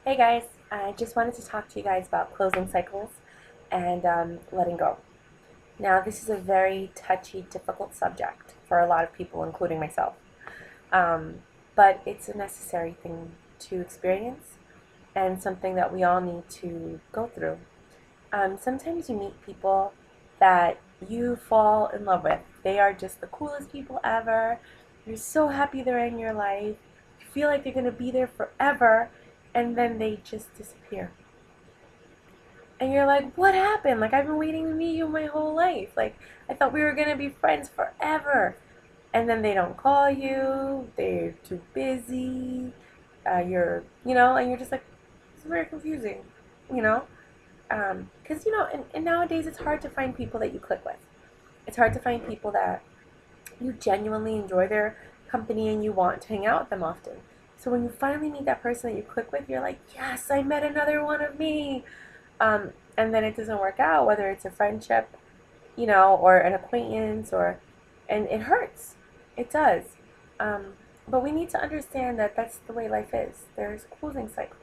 Hey guys, I just wanted to talk to you guys about closing cycles and letting go. Now, this is a very touchy, difficult subject for a lot of people, including myself. Um, but it's a necessary thing to experience and something that we all need to go through. Sometimes you meet people that you fall in love with. They are just the coolest people ever. You're so happy they're in your life. You feel like they're going to be there forever, and then they just disappear. And you're like, what happened? Like, I've been waiting to meet you my whole life. Like, I thought we were going to be friends forever. And then they don't call you, they're too busy. And you're just like, it's very confusing, you know? Because, and nowadays it's hard to find people that you click with. It's hard to find people that you genuinely enjoy their company and you want to hang out with them often. So when you finally meet that person that you click with, you're like, yes, I met another one of me. And then it doesn't work out, whether it's a friendship, or an acquaintance, and it hurts. It does. Um, but we need to understand that that's the way life is. There's closing cycles.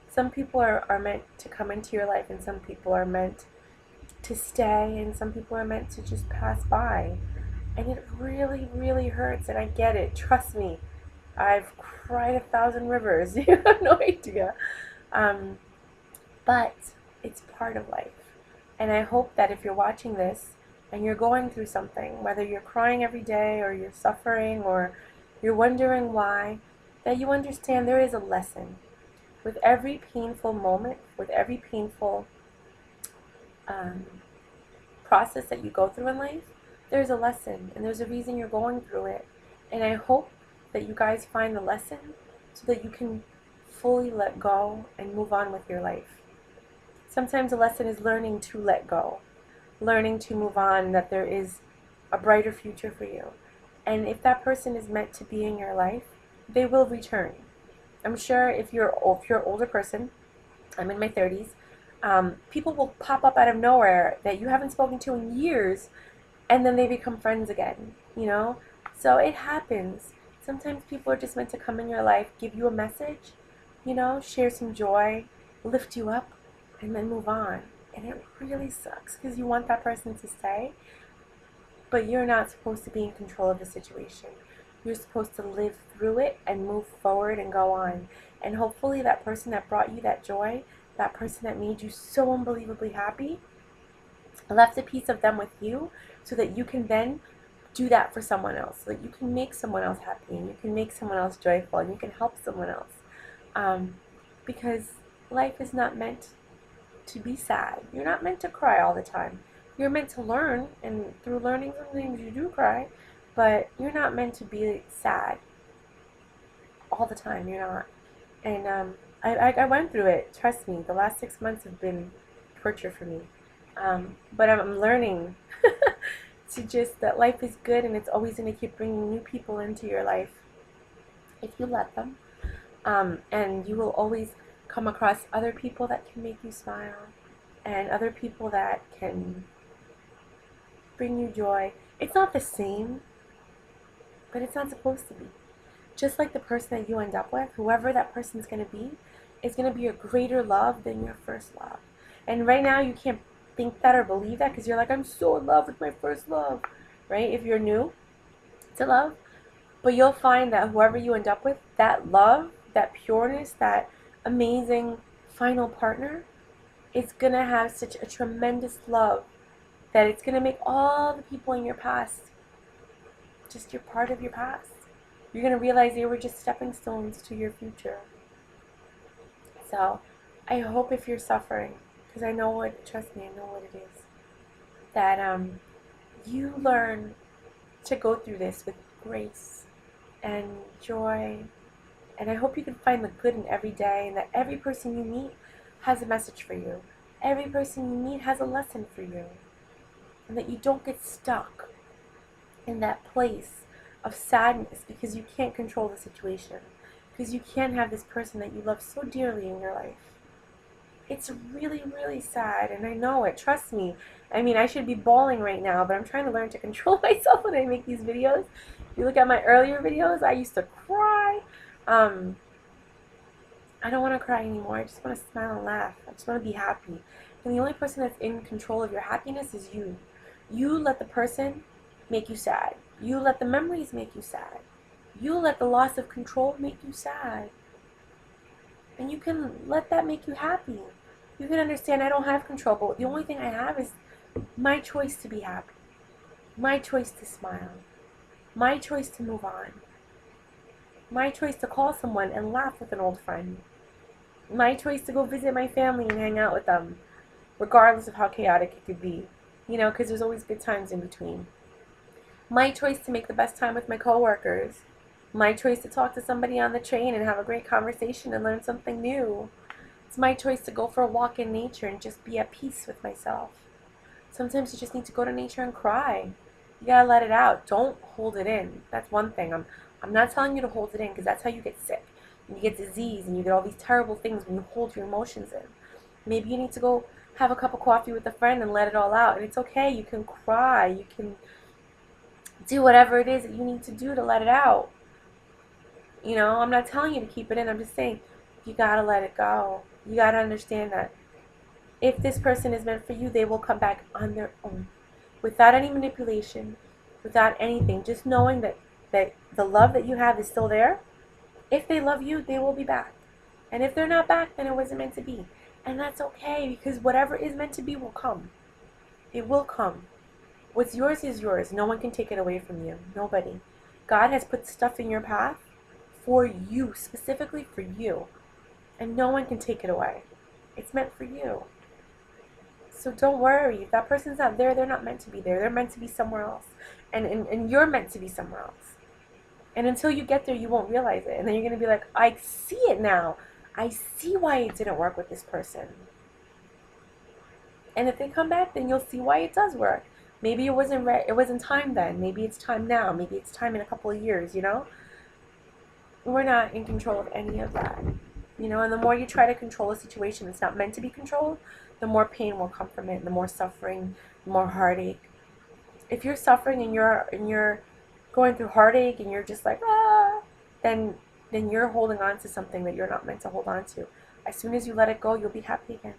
Some people are meant to come into your life, and some people are meant to stay, and some people are meant to just pass by. And it really, really hurts, and I get it. Trust me. I've cried 1,000 rivers. You have no idea. Um, but it's part of life. And I hope that if you're watching this and you're going through something, whether you're crying every day or you're suffering or you're wondering why, that you understand there is a lesson. With every painful moment, with every painful um, process that you go through in life, there's a lesson and there's a reason you're going through it. And I hope that you guys find the lesson so that you can fully let go and move on with your life. Sometimes a lesson is learning to let go, learning to move on, that there is a brighter future for you. And if that person is meant to be in your life, they will return. I'm sure if you're an older person, I'm in my 30s, people will pop up out of nowhere that you haven't spoken to in years, and then they become friends again. So it happens. Sometimes people are just meant to come in your life, give you a message, share some joy, lift you up, and then move on. And it really sucks because you want that person to stay, but you're not supposed to be in control of the situation. You're supposed to live through it and move forward and go on. And hopefully that person that brought you that joy, that person that made you so unbelievably happy, left a piece of them with you so that you can then do that for someone else, so that you can make someone else happy and you can make someone else joyful and you can help someone else. Because life is not meant to be sad. You're not meant to cry all the time. You're meant to learn, and through learning some things you do cry, but you're not meant to be sad all the time. You're not. And I went through it. Trust me, the last 6 months have been torture for me. But I'm learning to just that life is good and it's always going to keep bringing new people into your life if you let them. And you will always come across other people that can make you smile and other people that can bring you joy. It's not the same, but it's not supposed to be. Just like the person that you end up with, whoever that person's going to be, is going to be a greater love than your first love. And right now you can't think that or believe that because you're like, I'm so in love with my first love, right? If you're new to love. But you'll find that whoever you end up with, that love, that pureness, that amazing final partner is going to have such a tremendous love that it's going to make all the people in your past just your part of your past. You're going to realize they were just stepping stones to your future. So I hope if you're suffering, because I know trust me, I know what it is, that you learn to go through this with grace and joy. And I hope you can find the good in every day, and that every person you meet has a message for you. Every person you meet has a lesson for you. And that you don't get stuck in that place of sadness because you can't control the situation. Because you can't have this person that you love so dearly in your life. It's really, really sad, and I know it. Trust me. I mean, I should be bawling right now, but I'm trying to learn to control myself when I make these videos. If you look at my earlier videos, I used to cry. I don't want to cry anymore. I just want to smile and laugh. I just want to be happy. And the only person that's in control of your happiness is you. You let the person make you sad. You let the memories make you sad. You let the loss of control make you sad. And you can let that make you happy. You can understand I don't have control, but the only thing I have is my choice to be happy. My choice to smile. My choice to move on. My choice to call someone and laugh with an old friend. My choice to go visit my family and hang out with them, regardless of how chaotic it could be. You know, because there's always good times in between. My choice to make the best time with my coworkers. My choice to talk to somebody on the train and have a great conversation and learn something new. It's my choice to go for a walk in nature and just be at peace with myself. Sometimes you just need to go to nature and cry. You gotta let it out. Don't hold it in. That's one thing. I'm not telling you to hold it in, because that's how you get sick. And you get disease and you get all these terrible things when you hold your emotions in. Maybe you need to go have a cup of coffee with a friend and let it all out. And it's okay. You can cry. You can do whatever it is that you need to do to let it out. You know, I'm not telling you to keep it in. I'm just saying you gotta let it go. You gotta understand that if this person is meant for you, they will come back on their own, without any manipulation, without anything. Just knowing that the love that you have is still there. If they love you, they will be back. And if they're not back, then it wasn't meant to be. And that's okay, because whatever is meant to be will come. It will come. What's yours is yours. No one can take it away from you. Nobody. God has put stuff in your path for you, specifically for you. And no one can take it away. It's meant for you. So don't worry. If that person's not there, they're not meant to be there. They're meant to be somewhere else. And you're meant to be somewhere else. And until you get there, you won't realize it. And then you're going to be like, I see it now. I see why it didn't work with this person. And if they come back, then you'll see why it does work. Maybe it wasn't time then. Maybe it's time now. Maybe it's time in a couple of years, you know? We're not in control of any of that. You know, and the more you try to control a situation that's not meant to be controlled, the more pain will come from it, the more suffering, the more heartache. If you're suffering and you're going through heartache and you're just like, then you're holding on to something that you're not meant to hold on to. As soon as you let it go, you'll be happy again.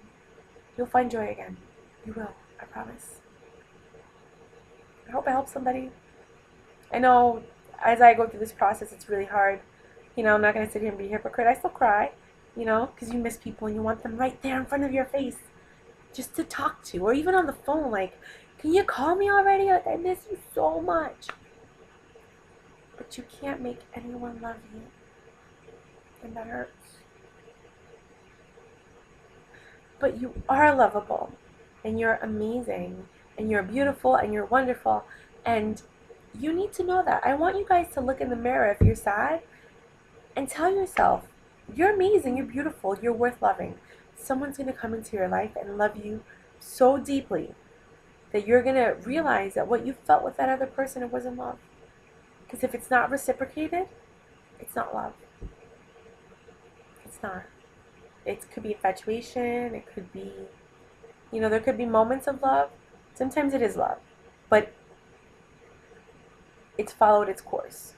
You'll find joy again. You will, I promise. I hope I help somebody. I know as I go through this process, it's really hard. You know, I'm not going to sit here and be a hypocrite. I still cry, you know, because you miss people and you want them right there in front of your face just to talk to, or even on the phone, like, can you call me already? Like, I miss you so much. But you can't make anyone love you, and that hurts. But you are lovable, and you're amazing, and you're beautiful, and you're wonderful, and you need to know that. I want you guys to look in the mirror if you're sad and tell yourself, you're amazing, you're beautiful, you're worth loving. Someone's going to come into your life and love you so deeply that you're going to realize that what you felt with that other person, it wasn't love. Because if it's not reciprocated, it's not love. It's not. It could be infatuation, it could be, you know, there could be moments of love. Sometimes it is love, but it's followed its course.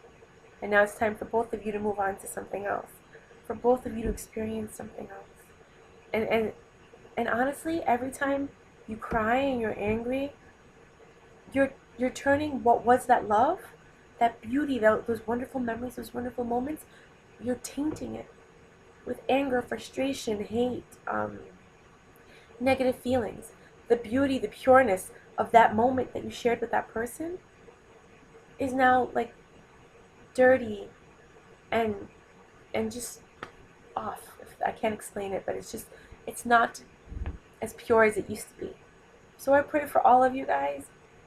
And now it's time for both of you to move on to something else. For both of you to experience something else. And honestly, every time you cry and you're angry, you're turning what was that love, that beauty, those wonderful memories, those wonderful moments, you're tainting it with anger, frustration, hate, negative feelings. The beauty, the pureness of that moment that you shared with that person is now like dirty and just off. I can't explain it, but it's not as pure as it used to be. So I pray for all of you guys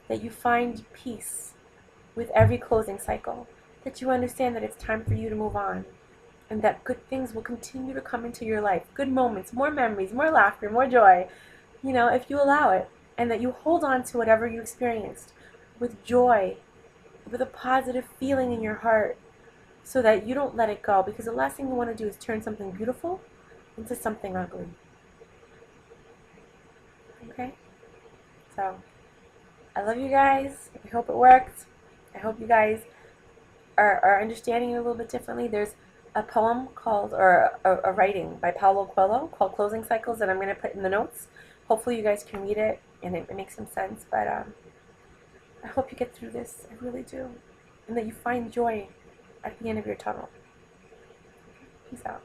that you find peace with every closing cycle, that you understand that it's time for you to move on, and that good things will continue to come into your life. Good moments, more memories, more laughter, more joy, you know, if you allow it, and that you hold on to whatever you experienced with joy, with a positive feeling in your heart, so that you don't let it go, because the last thing you want to do is turn something beautiful into something ugly. Okay? So, I love you guys. I hope it worked. I hope you guys are understanding it a little bit differently. There's a poem called, or a writing by Paulo Coelho called Closing Cycles that I'm going to put in the notes. Hopefully you guys can read it and it makes some sense, but I hope you get through this. I really do. And that you find joy at the end of your tunnel. Peace out.